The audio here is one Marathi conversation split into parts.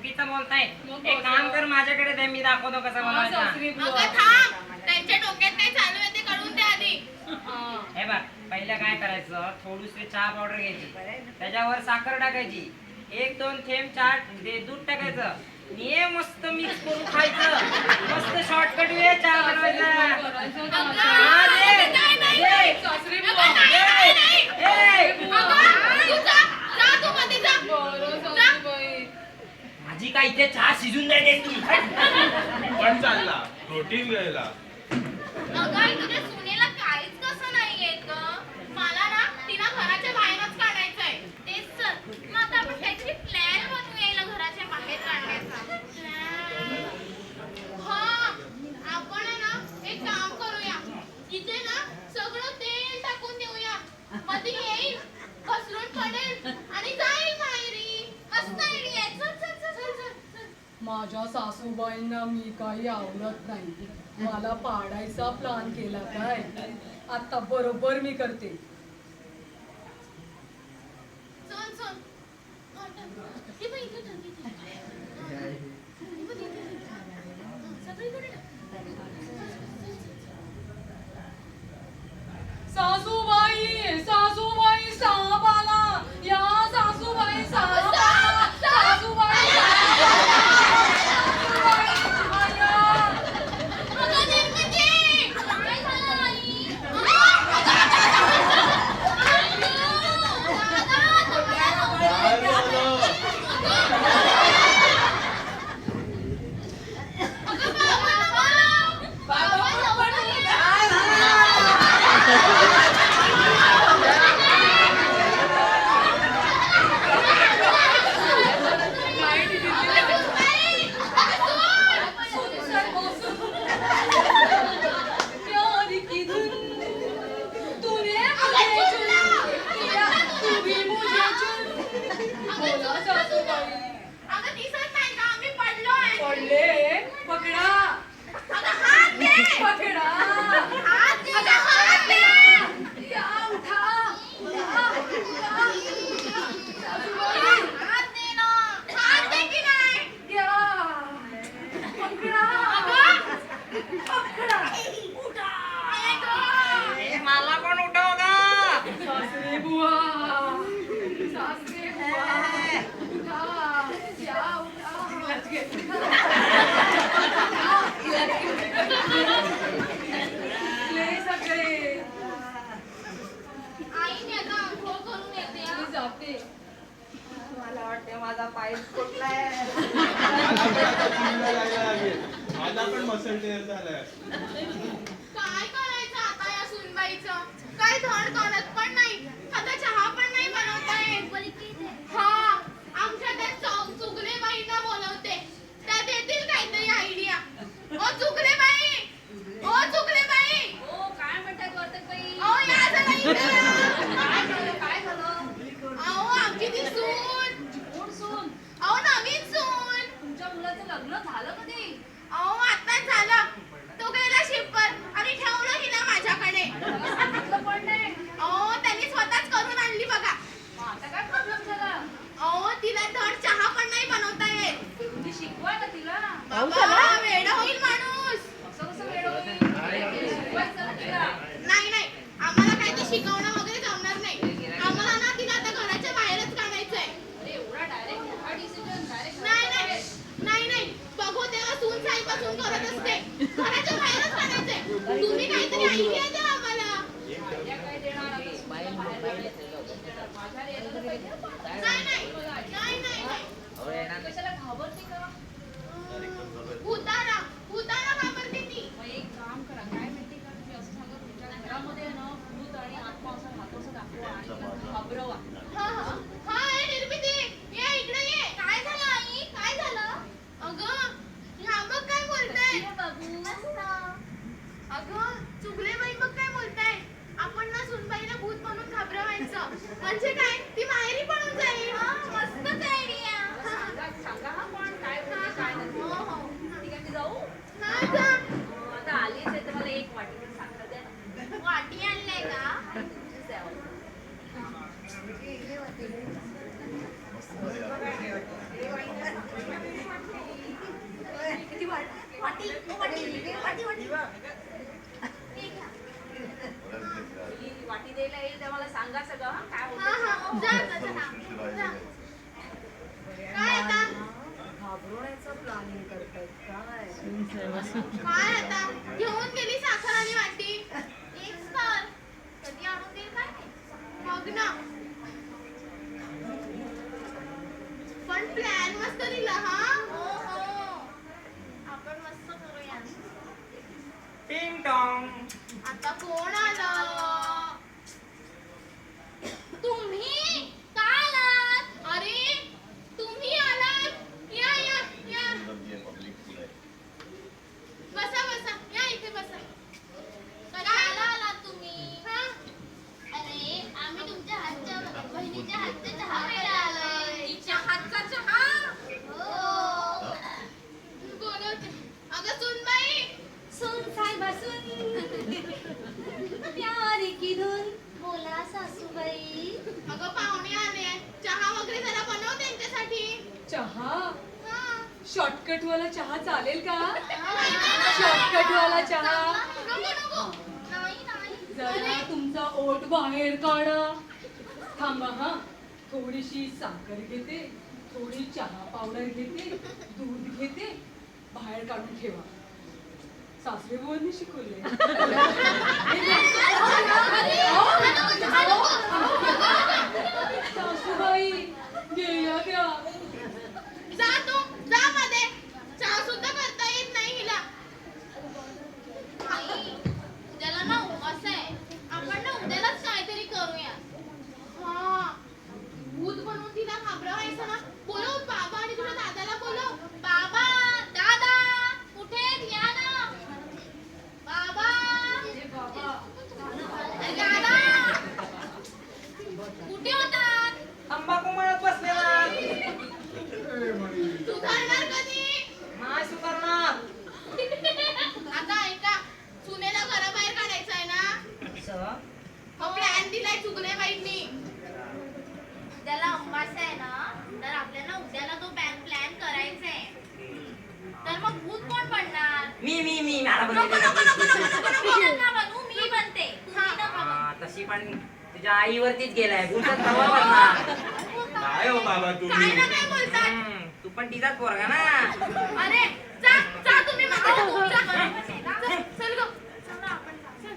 चुकीचं बोलताय. एक काम कर, माझ्याकडे दे, मी दाखवतो कसं बनवायचं. त्यांच्या डोक्यात काय चालू आहे ते कळून द्या आधी. हे बघ, पहिलं काय करायचं, थोडीशी चहा पावडर घ्यायची, त्याच्यावर साखर टाकायची, 1-2 थेंब दूध टाकायचं, ये मस्त मिक्स करून खायचं. मस्त शॉर्टकट वे चहा बनवायचा. माझी काय इथे चहा शिजून नाही देत तू. पण चालला प्रोटीन घ्यायला. तुझ्या सुनेला काहीच कसं नाही येत. मला ना तिला घराच्या बाहेरच काढायचंय. तेच तर मग आता आपण काहीतरी प्लॅन बनवू यायला घराच्या बाहेर काढण्याचा. हा, आपण ना एक काम करूया, इथे ना सगळं तेल टाकून देऊया. मध्ये येईल, घसरून पडेल आणि जाईल माहेरी. मस्त आयडिया आहे. चल चल चल चल चल. माझ्या सासूबाईंना मी काही आवडत नाही. मला पाडायचा प्लान केला काय. आता बरोबर मी करते. चल चल. हे बघ इथे टाक, इथे. हे बघ इथे. सगळीकडे टाक. सासूबाई सासूबाई साप आला. या सासूबाई साप आला. सासूबाई मला पण उठव का. सासरे बुवा, सासरे बुवा, उठा, या उठा. ले सगळे. आईने आता आंघोळ करून येते. मी जाते. मला वाटते माझा पाय फुटलाय. माझा पण मसल टेअर झालाय. काय करायचं आता या सुनबाईचं. काय धड करत पण नाही. आता चहा पण नाही बनवता येत. हा, आमच्या त्या चुगले बाईंना बोलवते. त्या देतील काहीतरी आयडिया. ओ चुगले बाई, ओ चुगले बाई. हो, काय म्हणताय वर्तकबाई? ओ या जरा इकडे. काय झालं? अहो आमची ती सून. कोण सून? अहो नवीन सून. तुमच्या मुलाचं लग्न झालं कधी? अहो आताच झालं. तो गेला शिप्पर आणि ठेवलं हिला माझ्याकडे. मला सांगितलं पण नाही. अहो त्यांनी स्वतःच करून आणली बघा. मग आता काय प्रॉब्लेम झाला? अहो तिला धड चहा पण नाही बनवता येत. तुम्ही शिकवाय ना तिला. बाबा वेडा होईल माणूस. असं कसं वेळ होईल? शिकवायचं ना तिला. नाही नाही, आम्हाला काही ते शिकवणं वगैरे जमणार नाही. आम्हाला ना तिला आता घराच्या बाहेरच काढायचंय. अरे एवढा डायरेक्ट हा डिसिजन डायरेक्ट नाही नाही नाही नाही, बघू तेव्हा सून साईपासून करत असते. घराच्या बाहेरच काढायचंय. तुम्ही काहीतरी आयडिया द्या आम्हाला. आयडिया काय देणार आता सुनेला बाहेर काढायचं. माझ्या यायला तर पाहिजे ना. नाही नाही नाही नाही नाही. कशाला घाबरते का? भूताना भूताना घाबरते ती. मग एक काम करा, काय माहिती का, तुम्ही असं सांगा तुमच्या घरामध्ये ना भूत आणि आत्मा असा राहतो असं दाखवा आणि घाबरवा. हा हा हा, ए निर्मिती, ये इकडे ये. काय झालं आई, काय झालं? अगं ह्या बघ काय बोलताय. अगं चुगले बाई बघ काय बोलताय. आपण ना सुनबाईला भूत बनून घाबरवायचं. म्हणजे काय, ती माहेरी पळून जाईल. मस्तच आयडिया. सांगा हा पण काय बोलते काय नाही. हो हो, ठीक आहे, मी जाऊ. नाही का? आता आलीच आहे तर मला एक वाटी पण साखर द्या. वाटी आणलाय का? तुमचीच द्यावं. हे सांगा सगळं हं, काय हा हा होतं जा जा जा. काय आता घाबरवण्याचं प्लॅनिंग करतायत काय काय आता घेऊन गेली साखर आणि वाटी तेच तर कधी आणून देईल काय माहित. बघ ना पण प्लॅन मस्त दिला हा हो हो आपण मस्त करूया टिंग टॉंग. आता कोण आलं तुम्ही का आलात अरे तुम्ही आलात या या या बसा बसा या इथे बसा कशाला आलात तुम्ही अरे आम्ही तुमच्या हातच्या बहिणीच्या हातचा चहा प्यायला आलोय तिच्या हातचा चहा हो बोलवते अगं सुनबाई सुन साहेबा सुन प्यार की धुन बोला सासूबाई अगं पाहुणे आले चहा वगैरे जरा बनव त्यांच्यासाठी चहा हा. शॉर्टकट वाला चहा चालेल का नाही, शॉर्टकट वाला चहा नको नको नाही नाही जरा तुमचा ओठ बाहेर काढा थांबा हा थोडीशी साखर घेते थोडी चहा पावडर घेते दूध घेते बाहेर काढून ठेवा सासरे बुवांनी शिकवले सासूबाई गेल्या त्या जा तू जा मध्ये चहा सुद्धा करता येत नाही हिला आई उद्याला ना उपवास आहे आपण ना उद्यालाच काहीतरी करूया हा भूत बनवून तिला घाबरवायचं ना बोलव बाबा आणि तुझ्या दादाला बोलव बाबा दादा कुठे आहेत? या ना बाबा अरे दादा कुठे होतात तंबाखू मळत बसलेला. तू करणार कधी नाही सुधारणार. आता ऐका सुनेला घराबाहेर काढायचं आहे ना असं? मग प्लॅन दिलाय चुकले बाईंनी उद्याला अमावास आहे ना तर आपल्याला उद्याला तो प्लॅन करायचा आहे तर मग भूत कोण बनणार मी मला नको बनवलेलं. नको नको नको नको नका बनवू मी बनते तुम्ही नका बनवू. हा, तशी पण तुझ्या आईवरतीच गेलाय भूतच परवा बनणार. काय हो बाबा काय तुम्ही ना काय बोलतात तू पण तिचाच पोरगा ना. अरे जा जा तुम्ही मध्ये जा. चल गं. चल ना आपण जा. चल.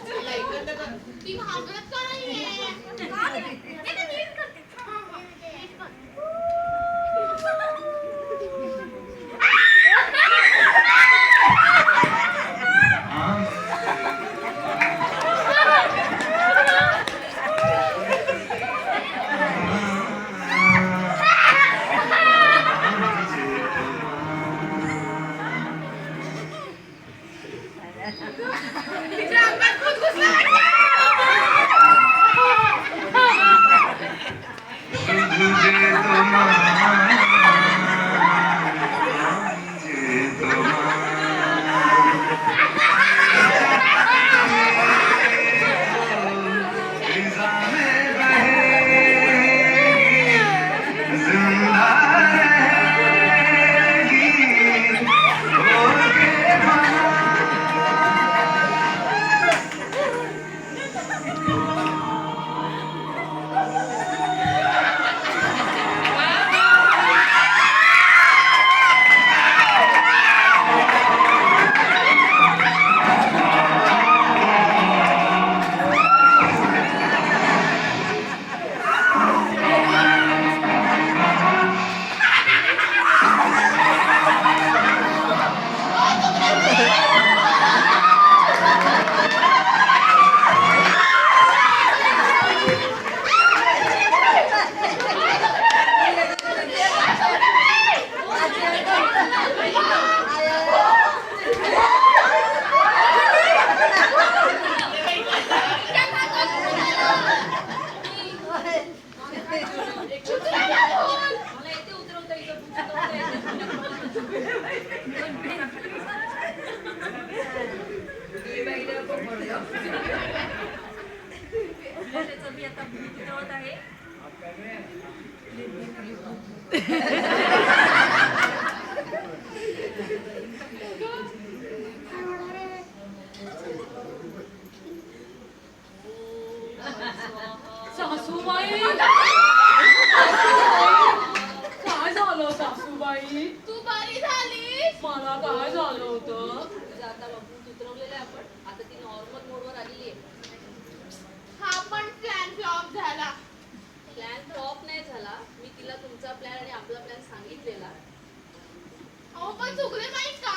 ती घाबरत का नाहीये हे तर नीट करते हा, हा. नीट कर. तिच्या अंगात भूत घुसलं वाटतं. मी आता भूत उतरवत आहे. सासूबाई काय झालं सासूबाई? तू बरी झालीस? मला काय झालं होतं? म्हणजे आता भूत उतरवलेलं आहे आपण. आता ती नॉर्मल मोडवर आलेली आहे. हा पण प्लॅन फ्लॉप झाला. प्लॅन फ्लॉप नाही झाला. मी तिला तुमचा प्लॅन आणि आपला प्लॅन सांगितलेला. अहो पण चुकले बाई का?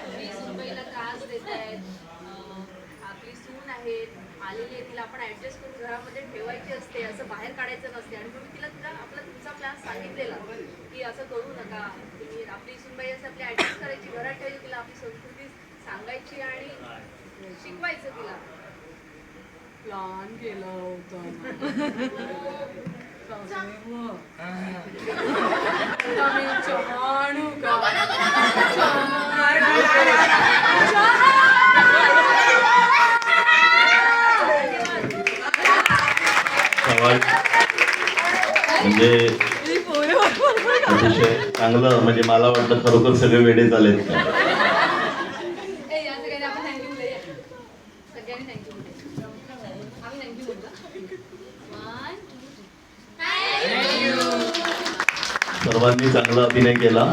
तुम्ही सुनबाईला त्रास देत आहेत. आपली सून आहे, आलेली आहे, तिला आपण ऍडजस्ट करून घरामध्ये ठेवायची असते, असं बाहेर काढायचं नसते. आणि तुम्ही तिला तुमचा प्लॅन सांगितलेला की असं करू नका. तुम्ही आपली सुनबाई असं आपली ऍडजस्ट करायची, घरात ठेवायची, तिला आपली संस्कृती सांगायची आणि शिकवायचं तिला. प्लान केला होता आणू का? सवाल म्हणजे अतिशय चांगलं. म्हणजे मला वाटलं खरोखर सगळे वेडे झालेत का? ए, या सगळ्यांनी आपण थँक्यू बोलूया. सगळ्यांनी थँक्यू बोलूया. आम्ही थँक्यू बोलतो. 1, 2, 3. सर्वांनी चांगला अभिनय केला.